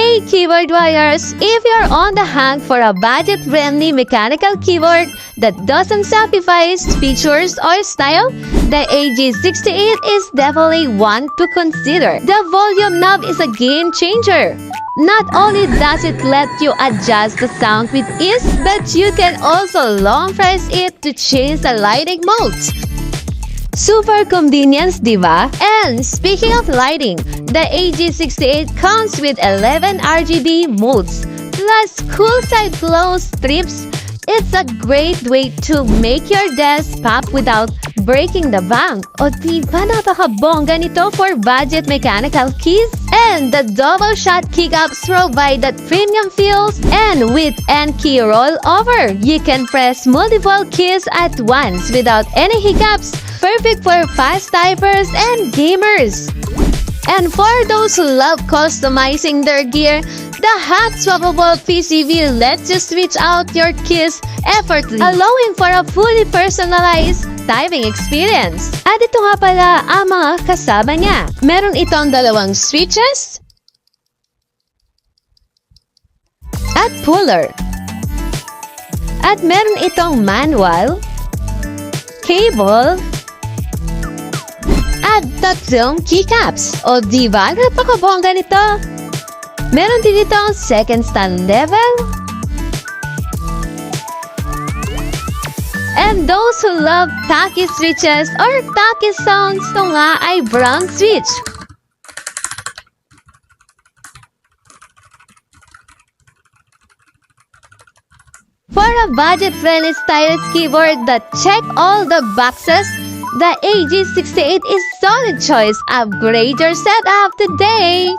Hey keyboard warriors, if you're on the hunt for a budget-friendly mechanical keyboard that doesn't sacrifice features or style, the A68 is definitely one to consider. The volume knob is a game changer. Not only does it let you adjust the sound with ease, but you can also long press it to change the lighting modes. Super convenience, diba? And speaking of lighting, the AG68 comes with 11 RGB modes, plus cool side glow strips. It's a great way to make your desk pop without breaking the bank. O diba napakabongga nito for budget mechanical keys? And the double shot keycaps provide that premium feels, and with N-key rollover, you can press multiple keys at once without any hiccups. Perfect for fast typers and gamers. And for those who love customizing their gear, the hot-swappable PCB lets you switch out your keys effortlessly, allowing for a fully personalized typing experience. At ito nga pala ang mga kasama niya. Meron itong dalawang switches at puller. At meron itong manual, cable, at tatlong keycaps. O diba, napakabongga nito? Meron din ito ang second stand level. And those who love tacky switches or tacky sounds, ito nga ay brown switch. For a budget-friendly stylish keyboard that check all the boxes, the AG68 is solid choice. Upgrade your setup today!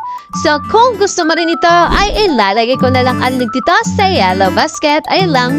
So kung gusto mo rin ito, ay ilalagay ko na lang ang link dito sa yellow basket. Ayun lang.